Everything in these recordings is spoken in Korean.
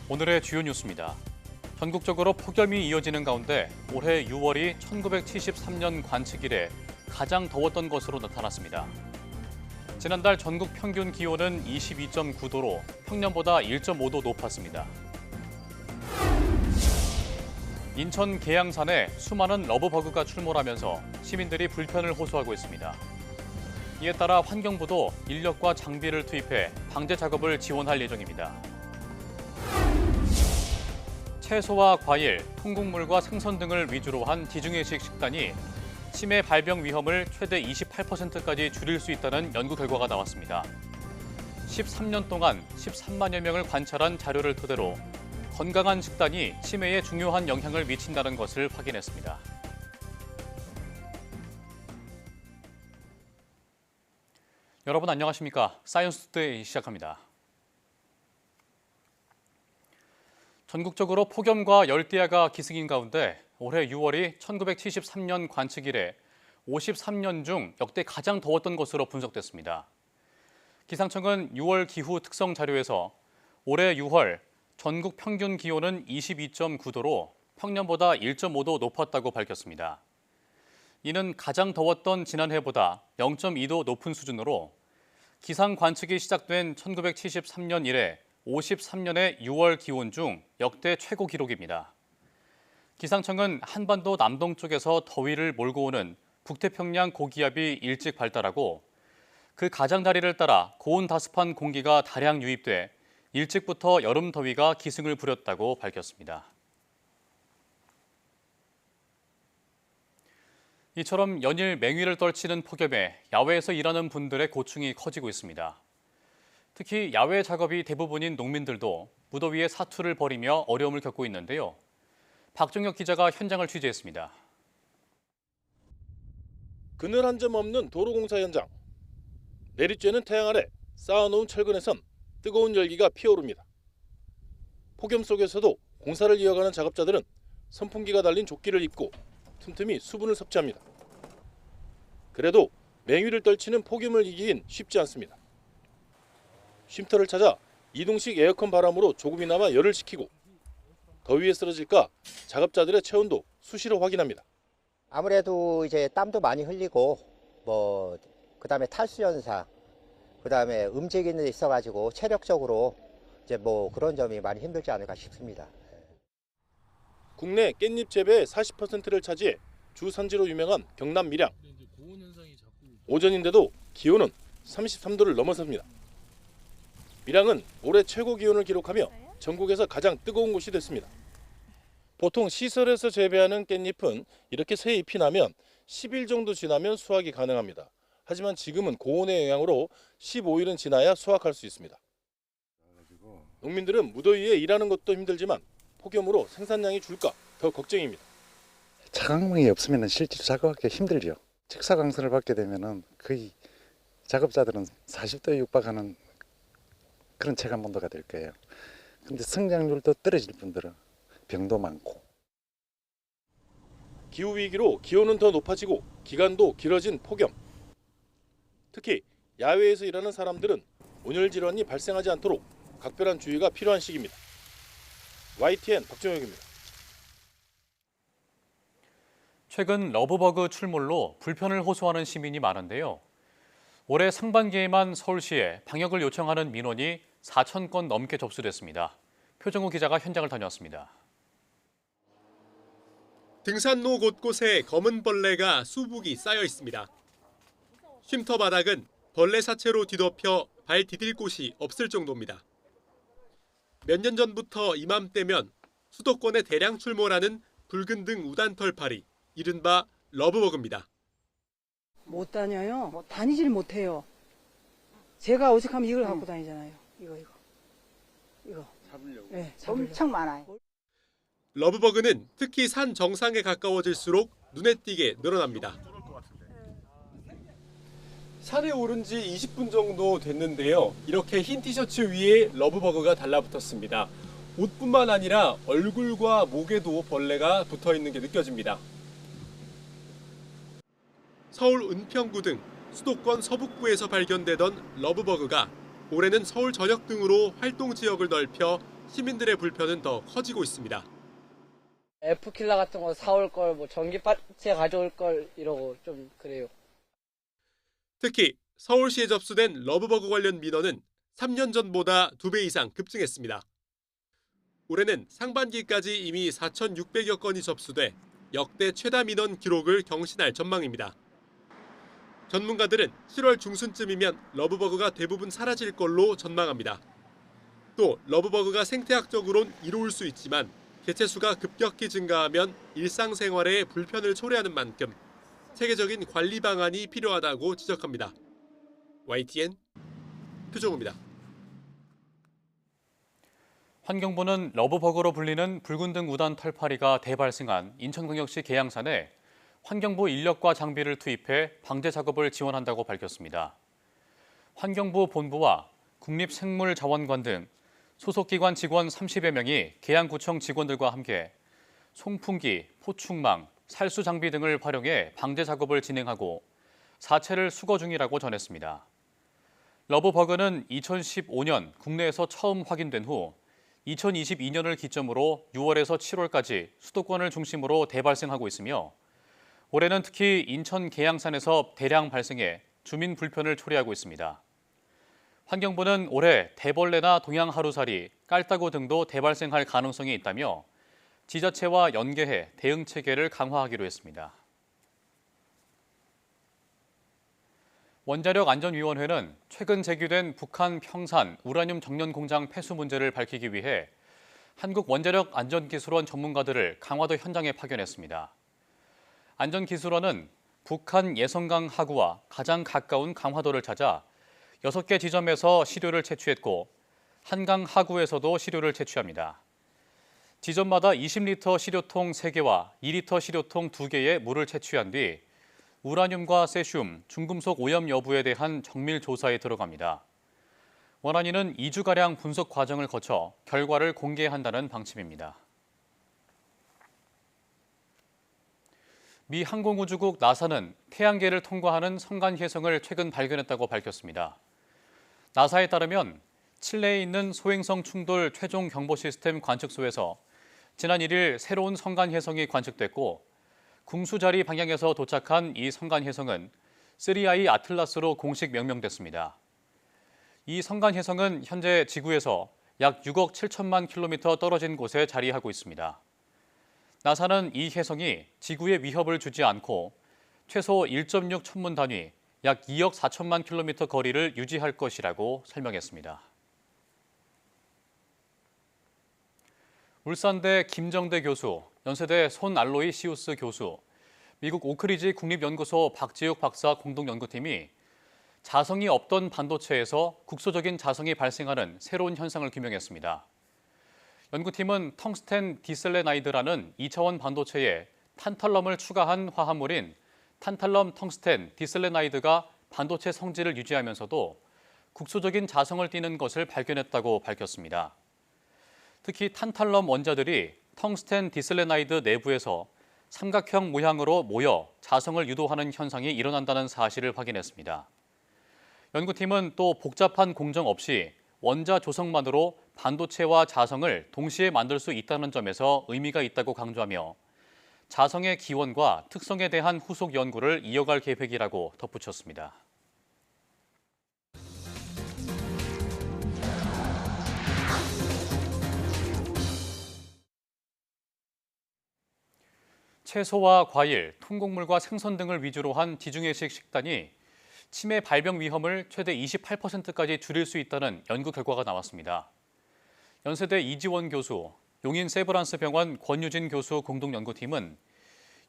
오늘의 주요 뉴스입니다. 전국적으로 폭염이 이어지는 가운데 올해 6월이 1973년 관측 이래 가장 더웠던 것으로 나타났습니다. 지난달 전국 평균 기온은 22.9도로 평년보다 1.5도 높았습니다. 인천 계양산에 수많은 러브버그가 출몰하면서 시민들이 불편을 호소하고 있습니다. 이에 따라 환경부도 인력과 장비를 투입해 방제 작업을 지원할 예정입니다. 채소와 과일, 통곡물과 생선 등을 위주로 한 디중회식 식단이 치매 발병 위험을 최대 28%까지 줄일 수 있다는 연구 결과가 나왔습니다. 13년 동안 13만여 명을 관찰한 자료를 토대로 건강한 식단이 치매에 중요한 영향을 미친다는 것을 확인했습니다. 여러분 안녕하십니까? 사이언스 투데이 시작합니다. 전국적으로 폭염과 열대야가 기승인 가운데 올해 6월이 1973년 관측 이래 53년 중 역대 가장 더웠던 것으로 분석됐습니다. 기상청은 6월 기후 특성 자료에서 올해 6월 전국 평균 기온은 22.9도로 평년보다 1.5도 높았다고 밝혔습니다. 이는 가장 더웠던 지난해보다 0.2도 높은 수준으로 기상 관측이 시작된 1973년 이래 53년의 6월 기온 중 역대 최고 기록입니다. 기상청은 한반도 남동쪽에서 더위를 몰고 오는 북태평양 고기압이 일찍 발달하고 그 가장자리를 따라 고온다습한 공기가 다량 유입돼 일찍부터 여름 더위가 기승을 부렸다고 밝혔습니다. 이처럼 연일 맹위를 떨치는 폭염에 야외에서 일하는 분들의 고충이 커지고 있습니다. 특히 야외 작업이 대부분인 농민들도 무더위에 사투를 벌이며 어려움을 겪고 있는데요. 박종혁 기자가 현장을 취재했습니다. 그늘 한 점 없는 도로공사 현장. 내리쬐는 태양 아래 쌓아놓은 철근에선 뜨거운 열기가 피어오릅니다. 폭염 속에서도 공사를 이어가는 작업자들은 선풍기가 달린 조끼를 입고 틈틈이 수분을 섭취합니다. 그래도 맹위를 떨치는 폭염을 이기긴 쉽지 않습니다. 쉼터를 찾아 이동식 에어컨 바람으로 조금이나마 열을 식히고 더위에 쓰러질까 작업자들의 체온도 수시로 확인합니다. 아무래도 이제 땀도 많이 흘리고 그다음에 탈수 현상, 그다음에 움직이는 데 있어가지고 체력적으로 이제 그런 점이 많이 힘들지 않을까 싶습니다. 국내 깻잎 재배의 40%를 차지해 주 산지로 유명한 경남 밀양. 오전인데도 기온은 33도를 넘어섭니다. 밀양은 올해 최고 기온을 기록하며 전국에서 가장 뜨거운 곳이 됐습니다. 보통 시설에서 재배하는 깻잎은 이렇게 새 잎이 나면 10일 정도 지나면 수확이 가능합니다. 하지만 지금은 고온의 영향으로 15일은 지나야 수확할 수 있습니다. 농민들은 무더위에 일하는 것도 힘들지만 폭염으로 생산량이 줄까 더 걱정입니다. 차광망이 없으면 실제로 작업하기 힘들죠. 직사 강선을 받게 되면 거의 작업자들은 40도에 육박하는 그런 체감 온도가 될 거예요. 근데 성장률도 떨어질 분들은 병도 많고. 기후위기로 기온은 더 높아지고 기간도 길어진 폭염. 특히 야외에서 일하는 사람들은 온열 질환이 발생하지 않도록 각별한 주의가 필요한 시기입니다. YTN 박정혁입니다. 최근 러브버그 출몰로 불편을 호소하는 시민이 많은데요. 올해 상반기에만 서울시에 방역을 요청하는 민원이 4,000건 넘게 접수됐습니다. 표정우 기자가 현장을 다녀왔습니다. 등산로 곳곳에 검은 벌레가 수북이 쌓여 있습니다. 쉼터 바닥은 벌레 사체로 뒤덮여 발 디딜 곳이 없을 정도입니다. 몇 년 전부터 이맘때면 수도권에 대량 출몰하는 붉은 등 우단 털파리, 이른바 러브버그입니다. 못 다녀요. 다니질 못해요. 제가 오직하면 이걸 갖고 다니잖아요. 이거. 잡으려고? 네, 엄청 많아요. 러브버그는 특히 산 정상에 가까워질수록 눈에 띄게 늘어납니다. 산에 오른 지 20분 정도 됐는데요. 이렇게 흰 티셔츠 위에 러브버그가 달라붙었습니다. 옷뿐만 아니라 얼굴과 목에도 벌레가 붙어 있는 게 느껴집니다. 서울 은평구 등 수도권 서북부에서 발견되던 러브버그가 올해는 서울 전역 등으로 활동 지역을 넓혀 시민들의 불편은 더 커지고 있습니다. F킬러 같은 거 사올 걸, 뭐 전기파츠 가져올 걸 이러고 좀 그래요. 특히 서울시에 접수된 러브버그 관련 민원은 3년 전보다 2배 이상 급증했습니다. 올해는 상반기까지 이미 4,600여 건이 접수돼 역대 최다 민원 기록을 경신할 전망입니다. 전문가들은 7월 중순쯤이면 러브버그가 대부분 사라질 걸로 전망합니다. 또 러브버그가 생태학적으론 이로울 수 있지만 개체수가 급격히 증가하면 일상생활에 불편을 초래하는 만큼 체계적인 관리 방안이 필요하다고 지적합니다. YTN 표정우입니다. 환경부는 러브버그로 불리는 붉은 등 우단 털파리가 대발생한 인천광역시 계양산에 환경부 인력과 장비를 투입해 방제 작업을 지원한다고 밝혔습니다. 환경부 본부와 국립생물자원관 등 소속기관 직원 30여 명이 계양구청 직원들과 함께 송풍기, 포충망, 살수 장비 등을 활용해 방제 작업을 진행하고 사체를 수거 중이라고 전했습니다. 러브버그는 2015년 국내에서 처음 확인된 후 2022년을 기점으로 6월에서 7월까지 수도권을 중심으로 대발생하고 있으며 올해는 특히 인천 계양산에서 대량 발생해 주민 불편을 초래하고 있습니다. 환경부는 올해 대벌레나 동양하루살이, 깔따구 등도 대발생할 가능성이 있다며 지자체와 연계해 대응 체계를 강화하기로 했습니다. 원자력안전위원회는 최근 제기된 북한 평산 우라늄 정년 공장 폐수 문제를 밝히기 위해 한국원자력안전기술원 전문가들을 강화도 현장에 파견했습니다. 안전기술원은 북한 예성강 하구와 가장 가까운 강화도를 찾아 6개 지점에서 시료를 채취했고 한강 하구에서도 시료를 채취합니다. 지점마다 20리터 시료통 3개와 2리터 시료통 2개의 물을 채취한 뒤 우라늄과 세슘, 중금속 오염 여부에 대한 정밀 조사에 들어갑니다. 원안위는 2주가량 분석 과정을 거쳐 결과를 공개한다는 방침입니다. 미 항공우주국 나사는 태양계를 통과하는 성간혜성을 최근 발견했다고 밝혔습니다. 나사에 따르면 칠레에 있는 소행성 충돌 최종 경보 시스템 관측소에서 지난 1일 새로운 성간혜성이 관측됐고 궁수자리 방향에서 도착한 이 성간혜성은 3I 아틀라스로 공식 명명됐습니다. 이 성간혜성은 현재 지구에서 약 6억 7천만 킬로미터 떨어진 곳에 자리하고 있습니다. 나사는 이 혜성이 지구에 위협을 주지 않고 최소 1.6 천문 단위, 약 2억 4천만 킬로미터 거리를 유지할 것이라고 설명했습니다. 울산대 김정대 교수, 연세대 손알로이시우스 교수, 미국 오크리지 국립연구소 박지욱 박사 공동연구팀이 자성이 없던 반도체에서 국소적인 자성이 발생하는 새로운 현상을 규명했습니다. 연구팀은 텅스텐 디셀레나이드라는 2차원 반도체에 탄탈럼을 추가한 화합물인 탄탈럼 텅스텐 디셀레나이드가 반도체 성질을 유지하면서도 국소적인 자성을 띠는 것을 발견했다고 밝혔습니다. 특히 탄탈럼 원자들이 텅스텐 디셀레나이드 내부에서 삼각형 모양으로 모여 자성을 유도하는 현상이 일어난다는 사실을 확인했습니다. 연구팀은 또 복잡한 공정 없이 원자 조성만으로 반도체와 자성을 동시에 만들 수 있다는 점에서 의미가 있다고 강조하며 자성의 기원과 특성에 대한 후속 연구를 이어갈 계획이라고 덧붙였습니다. 채소와 과일, 통곡물과 생선 등을 위주로 한 지중해식 식단이 치매 발병 위험을 최대 28%까지 줄일 수 있다는 연구 결과가 나왔습니다. 연세대 이지원 교수, 용인 세브란스 병원 권유진 교수 공동연구팀은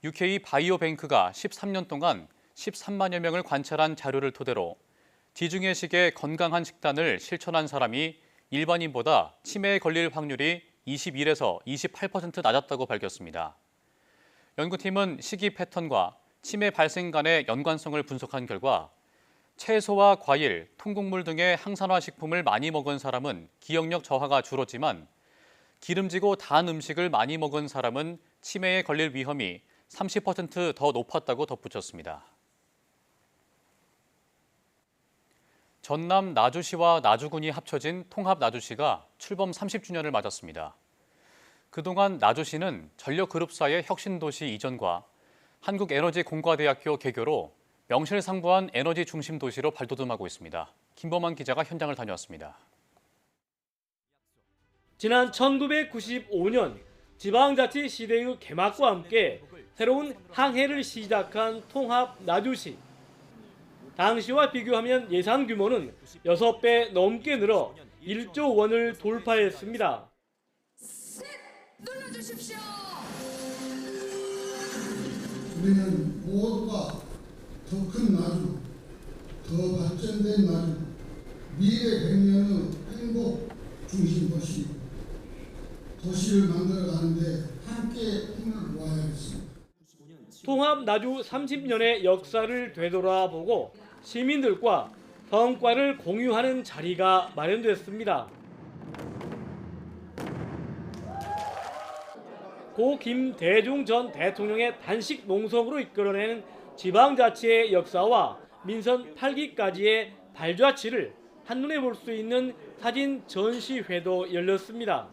UK 바이오뱅크가 13년 동안 13만여 명을 관찰한 자료를 토대로 지중해식의 건강한 식단을 실천한 사람이 일반인보다 치매에 걸릴 확률이 21에서 28% 낮았다고 밝혔습니다. 연구팀은 식이 패턴과 치매 발생 간의 연관성을 분석한 결과 채소와 과일, 통곡물 등의 항산화 식품을 많이 먹은 사람은 기억력 저하가 줄었지만 기름지고 단 음식을 많이 먹은 사람은 치매에 걸릴 위험이 30% 더 높았다고 덧붙였습니다. 전남 나주시와 나주군이 합쳐진 통합 나주시가 출범 30주년을 맞았습니다. 그동안 나주시는 전력그룹사의 혁신도시 이전과 한국에너지공과대학교 개교로 명실상부한 에너지 중심 도시로 발돋움하고 있습니다. 김범환 기자가 현장을 다녀왔습니다. 지난 1995년 지방자치 시대의 개막과 함께 새로운 항해를 시작한 통합 나주시. 당시와 비교하면 예산 규모는 6배 넘게 늘어 1조 원을 돌파했습니다. 눌러주십시오. 우리는 모두가 더 큰 나주, 더 발전된 나주, 미래 100년의 행복 중심 도시를 만들어가는데 함께 힘을 모아야겠습니다. 통합 나주 30년의 역사를 되돌아보고 시민들과 성과를 공유하는 자리가 마련됐습니다. 고 김대중 전 대통령의 단식 농성으로 이끌어낸 지방자치의 역사와 민선 8기까지의 발자취를 한눈에 볼 수 있는 사진 전시회도 열렸습니다.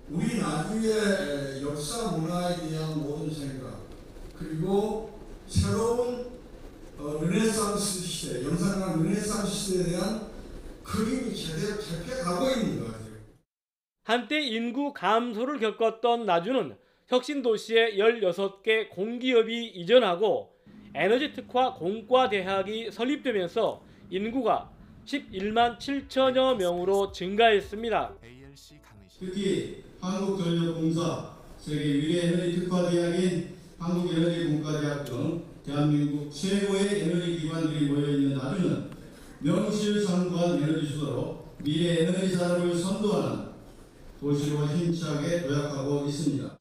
우리 나주의 역사 문화에 대한 모든 생각, 그리고 새로운 르네상스 시대, 영상관 르네상스 시대에 대한 그림이 제대로 잡혀가고 있는 것 같아요. 한때 인구 감소를 겪었던 나주는 혁신도시에 16개 공기업이 이전하고 에너지 특화 공과대학이 설립되면서 인구가 11만 7천여 명으로 증가했습니다. 특히 한국전력공사, 세계 유례 에너지 특화대학인 한국에너지공과대학 등 대한민국 최고의 에너지 기관들이 모여있는 나주는 명실상부한 에너지 수도로 미래 에너지 산업을 선도하는 도시로 힘차게 도약하고 있습니다.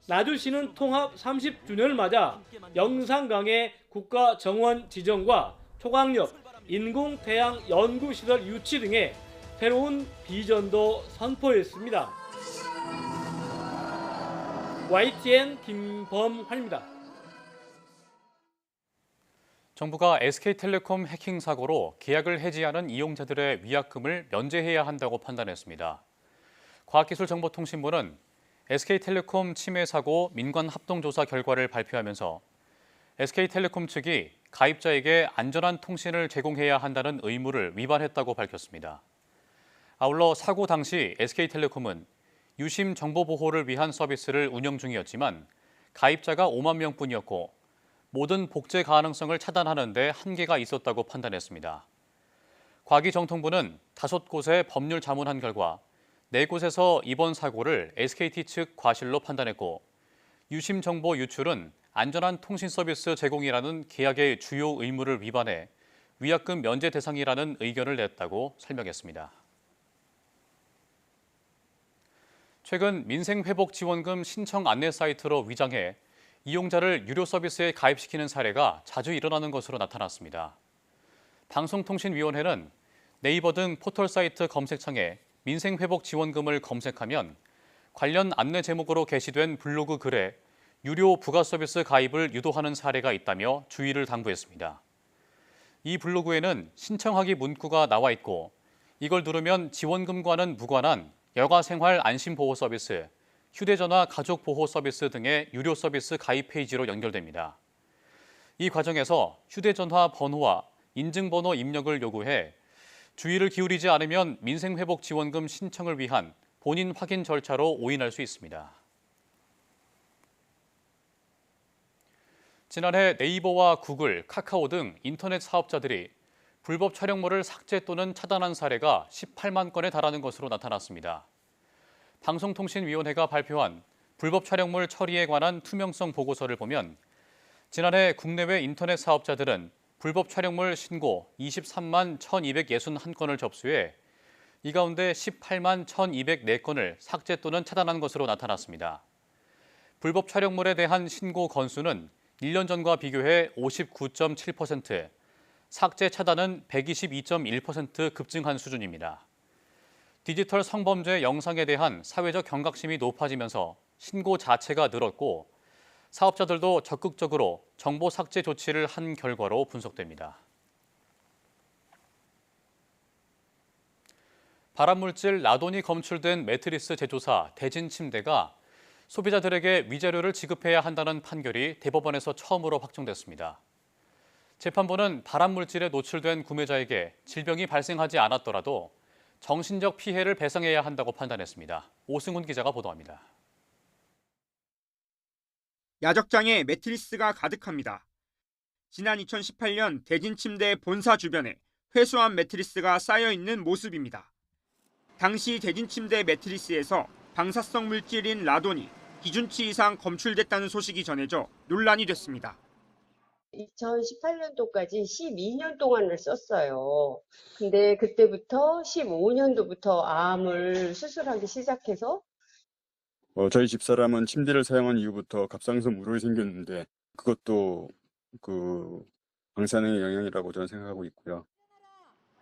나주시는 통합 30주년을 맞아 영산강의 국가정원 지정과 초강력, 인공태양 연구시설 유치 등의 새로운 비전도 선포했습니다. YTN 김범환입니다. 정부가 SK텔레콤 해킹 사고로 계약을 해지하는 이용자들의 위약금을 면제해야 한다고 판단했습니다. 과학기술정보통신부는 SK텔레콤 침해 사고 민관 합동조사 결과를 발표하면서 SK텔레콤 측이 가입자에게 안전한 통신을 제공해야 한다는 의무를 위반했다고 밝혔습니다. 아울러 사고 당시 SK텔레콤은 유심 정보 보호를 위한 서비스를 운영 중이었지만 가입자가 5만 명뿐이었고 모든 복제 가능성을 차단하는 데 한계가 있었다고 판단했습니다. 과기정통부는 5곳에 법률 자문한 결과 4곳에서 이번 사고를 SKT 측 과실로 판단했고 유심 정보 유출은 안전한 통신 서비스 제공이라는 계약의 주요 의무를 위반해 위약금 면제 대상이라는 의견을 냈다고 설명했습니다. 최근 민생회복지원금 신청 안내 사이트로 위장해 이용자를 유료 서비스에 가입시키는 사례가 자주 일어나는 것으로 나타났습니다. 방송통신위원회는 네이버 등 포털 사이트 검색창에 민생회복지원금을 검색하면 관련 안내 제목으로 게시된 블로그 글에 유료 부가 서비스 가입을 유도하는 사례가 있다며 주의를 당부했습니다. 이 블로그에는 신청하기 문구가 나와 있고 이걸 누르면 지원금과는 무관한 여가생활 안심보호 서비스, 휴대전화 가족보호 서비스 등의 유료 서비스 가입 페이지로 연결됩니다. 이 과정에서 휴대전화 번호와 인증번호 입력을 요구해 주의를 기울이지 않으면 민생회복지원금 신청을 위한 본인 확인 절차로 오인할 수 있습니다. 지난해 네이버와 구글, 카카오 등 인터넷 사업자들이 불법 촬영물을 삭제 또는 차단한 사례가 18만 건에 달하는 것으로 나타났습니다. 방송통신위원회가 발표한 불법 촬영물 처리에 관한 투명성 보고서를 보면 지난해 국내외 인터넷 사업자들은 불법 촬영물 신고 23만 1,261건을 접수해 이 가운데 18만 1,204건을 삭제 또는 차단한 것으로 나타났습니다. 불법 촬영물에 대한 신고 건수는 1년 전과 비교해 59.7%, 삭제 차단은 122.1% 급증한 수준입니다. 디지털 성범죄 영상에 대한 사회적 경각심이 높아지면서 신고 자체가 늘었고 사업자들도 적극적으로 정보 삭제 조치를 한 결과로 분석됩니다. 발암물질 라돈이 검출된 매트리스 제조사 대진침대가 소비자들에게 위자료를 지급해야 한다는 판결이 대법원에서 처음으로 확정됐습니다. 재판부는 발암물질에 노출된 구매자에게 질병이 발생하지 않았더라도 정신적 피해를 배상해야 한다고 판단했습니다. 오승훈 기자가 보도합니다. 야적장에 매트리스가 가득합니다. 지난 2018년 대진침대 본사 주변에 회수한 매트리스가 쌓여 있는 모습입니다. 당시 대진침대 매트리스에서 방사성 물질인 라돈이 기준치 이상 검출됐다는 소식이 전해져 논란이 됐습니다. 2018년도까지 12년 동안을 썼어요. 근데 그때부터 15년도부터 암을 수술하기 시작해서 저희 집사람은 침대를 사용한 이후부터 갑상선 물혹이 생겼는데 그것도 방사능의 영향이라고 저는 생각하고 있고요.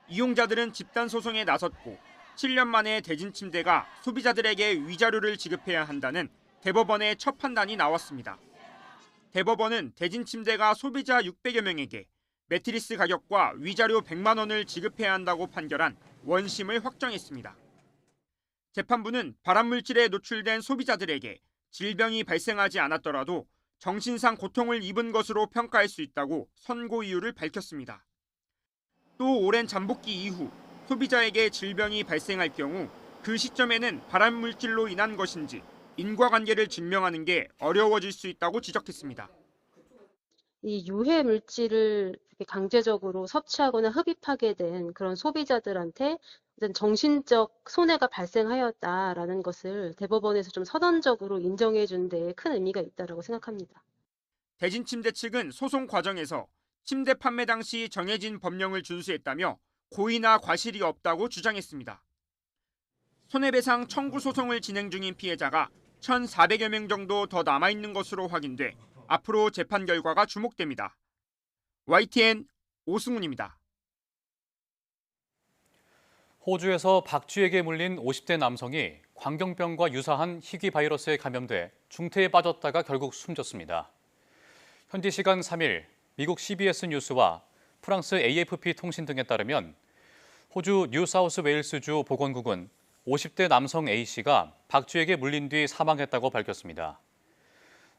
이용자들은 집단 소송에 나섰고 7년 만에 대진침대가 소비자들에게 위자료를 지급해야 한다는 대법원의 첫 판단이 나왔습니다. 대법원은 대진침대가 소비자 600여 명에게 매트리스 가격과 위자료 100만 원을 지급해야 한다고 판결한 원심을 확정했습니다. 재판부는 발암물질에 노출된 소비자들에게 질병이 발생하지 않았더라도 정신상 고통을 입은 것으로 평가할 수 있다고 선고 이유를 밝혔습니다. 또 오랜 잠복기 이후 소비자에게 질병이 발생할 경우 그 시점에는 발암물질로 인한 것인지 인과관계를 증명하는 게 어려워질 수 있다고 지적했습니다. 이 유해 물질을 강제적으로 섭취하거나 흡입하게 된 그런 소비자들한테 정신적 손해가 발생하였다라는 것을 대법원에서 좀 선언적으로 인정해 준 데 큰 의미가 있다고 생각합니다. 대진침대 측은 소송 과정에서 침대 판매 당시 정해진 법령을 준수했다며 고의나 과실이 없다고 주장했습니다. 손해배상 청구 소송을 진행 중인 피해자가 1,400여 명 정도 더 남아있는 것으로 확인돼 앞으로 재판 결과가 주목됩니다. YTN 오승훈입니다. 호주에서 박쥐에게 물린 50대 남성이 광견병과 유사한 희귀 바이러스에 감염돼 중태에 빠졌다가 결국 숨졌습니다. 현지 시간 3일 미국 CBS 뉴스와 프랑스 AFP 통신 등에 따르면 호주 뉴사우스웨일스주 보건국은 50대 남성 A씨가 박쥐에게 물린 뒤 사망했다고 밝혔습니다.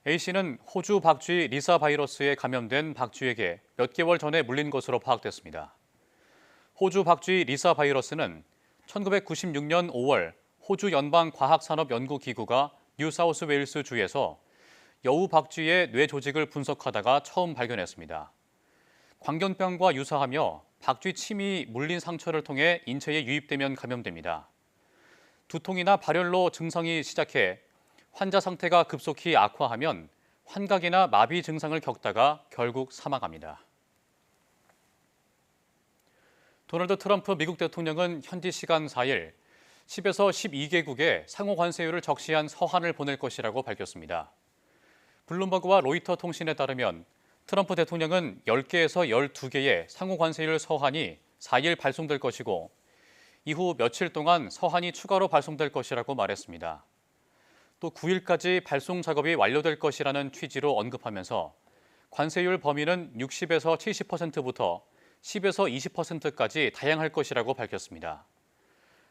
A씨는 호주 박쥐 리사 바이러스에 감염된 박쥐에게 몇 개월 전에 물린 것으로 파악됐습니다. 호주 박쥐 리사 바이러스는 1996년 5월 호주 연방과학산업연구기구가 뉴사우스웨일스 주에서 여우 박쥐의 뇌 조직을 분석하다가 처음 발견했습니다. 광견병과 유사하며 박쥐 침이 물린 상처를 통해 인체에 유입되면 감염됩니다. 두통이나 발열로 증상이 시작해 환자 상태가 급속히 악화하면 환각이나 마비 증상을 겪다가 결국 사망합니다. 도널드 트럼프 미국 대통령은 현지 시간 4일 10에서 12개국에 상호 관세율을 적시한 서한을 보낼 것이라고 밝혔습니다. 블룸버그와 로이터 통신에 따르면 트럼프 대통령은 10개에서 12개의 상호 관세율 서한이 4일 발송될 것이고 이후 며칠 동안 서한이 추가로 발송될 것이라고 말했습니다. 또 9일까지 발송 작업이 완료될 것이라는 취지로 언급하면서 관세율 범위는 60에서 70%부터 10에서 20%까지 다양할 것이라고 밝혔습니다.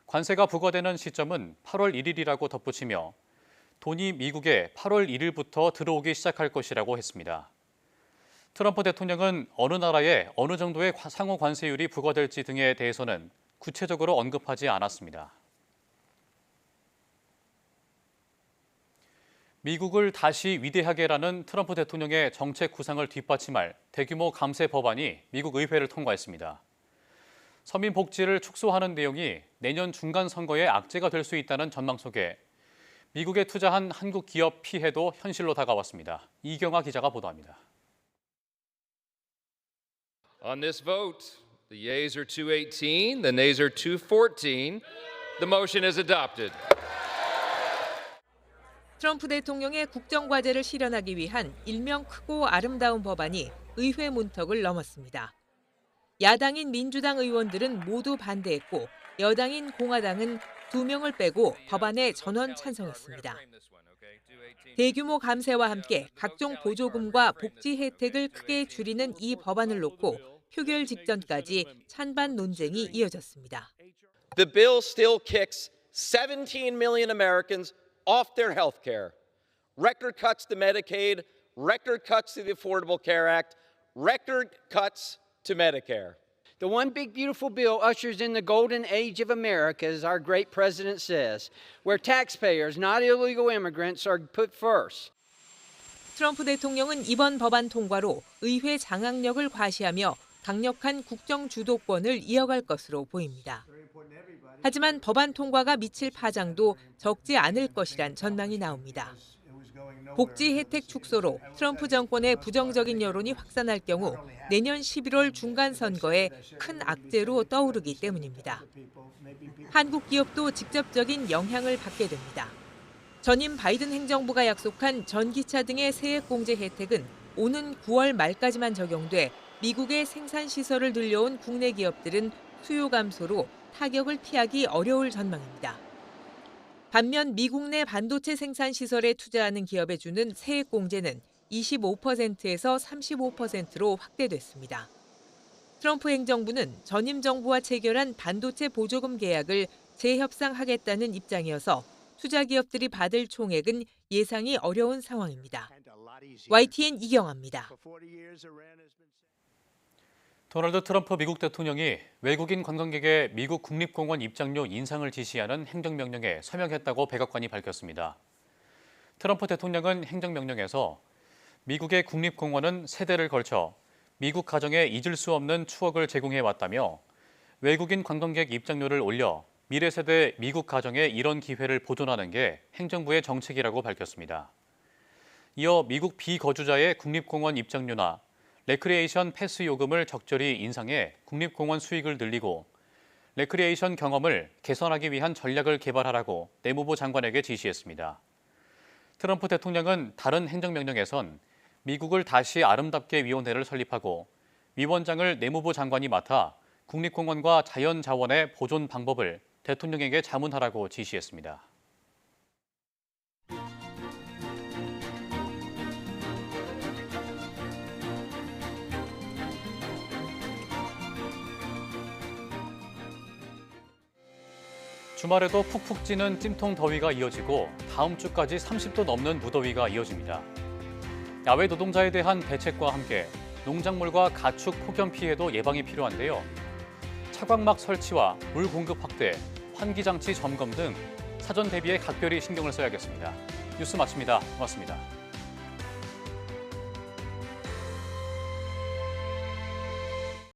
관세가 부과되는 시점은 8월 1일이라고 덧붙이며 돈이 미국에 8월 1일부터 들어오기 시작할 것이라고 했습니다. 트럼프 대통령은 어느 나라에 어느 정도의 상호 관세율이 부과될지 등에 대해서는 구체적으로 언급하지 않았습니다. 미국을 다시 위대하게라는 트럼프 대통령의 정책 구상을 뒷받침할 대규모 감세 법안이 미국 의회를 통과했습니다. 서민 복지를 축소하는 내용이 내년 중간 선거에 악재가 될 수 있다는 전망 속에 미국에 투자한 한국 기업 피해도 현실로 다가왔습니다. 이경화 기자가 보도합니다. On this vote, the yeas are 218, the nays are 214. The motion is adopted. 트럼프 대통령의 국정과제를 실현하기 위한 일명 크고 아름다운 법안이 의회 문턱을 넘었습니다. 야당인 민주당 의원들은 모두 반대했고 여당인 공화당은 2명을 빼고 법안에 전원 찬성했습니다. 대규모 감세와 함께 각종 보조금과 복지 혜택을 크게 줄이는 이 법안을 놓고 표결 직전까지 찬반 논쟁이 이어졌습니다. The bill still kicks 17 million Americans off their health care. Record cuts to Medicaid, record cuts to the Affordable Care Act, record cuts to Medicare. The one big beautiful bill ushers in the golden age of America, as our great president says, where taxpayers, not illegal immigrants, are put first. 트럼프 대통령은 이번 법안 통과로 의회 장악력을 과시하며 강력한 국정 주도권을 이어갈 것으로 보입니다. 하지만 법안 통과가 미칠 파장도 적지 않을 것이란 전망이 나옵니다. 복지 혜택 축소로 트럼프 정권의 부정적인 여론이 확산할 경우 내년 11월 중간 선거에 큰 악재로 떠오르기 때문입니다. 한국 기업도 직접적인 영향을 받게 됩니다. 전임 바이든 행정부가 약속한 전기차 등의 세액 공제 혜택은 오는 9월 말까지만 적용돼 미국의 생산 시설을 늘려온 국내 기업들은 수요 감소로 타격을 피하기 어려울 전망입니다. 반면 미국 내 반도체 생산 시설에 투자하는 기업에 주는 세액 공제는 25%에서 35%로 확대됐습니다. 트럼프 행정부는 전임 정부와 체결한 반도체 보조금 계약을 재협상하겠다는 입장이어서 투자 기업들이 받을 총액은 예상이 어려운 상황입니다. YTN 이경아입니다. 도널드 트럼프 미국 대통령이 외국인 관광객의 미국 국립공원 입장료 인상을 지시하는 행정명령에 서명했다고 백악관이 밝혔습니다. 트럼프 대통령은 행정명령에서 미국의 국립공원은 세대를 걸쳐 미국 가정에 잊을 수 없는 추억을 제공해왔다며 외국인 관광객 입장료를 올려 미래 세대 미국 가정에 이런 기회를 보존하는 게 행정부의 정책이라고 밝혔습니다. 이어 미국 비거주자의 국립공원 입장료나 레크리에이션 패스 요금을 적절히 인상해 국립공원 수익을 늘리고 레크리에이션 경험을 개선하기 위한 전략을 개발하라고 내무부 장관에게 지시했습니다. 트럼프 대통령은 다른 행정명령에선 미국을 다시 아름답게 위원회를 설립하고 위원장을 내무부 장관이 맡아 국립공원과 자연자원의 보존 방법을 대통령에게 자문하라고 지시했습니다. 주말에도 푹푹 찌는 찜통 더위가 이어지고 다음 주까지 30도 넘는 무더위가 이어집니다. 야외 노동자에 대한 대책과 함께 농작물과 가축 폭염 피해도 예방이 필요한데요. 차광막 설치와 물 공급 확대, 환기장치 점검 등 사전 대비에 각별히 신경을 써야겠습니다. 뉴스 마칩니다. 고맙습니다.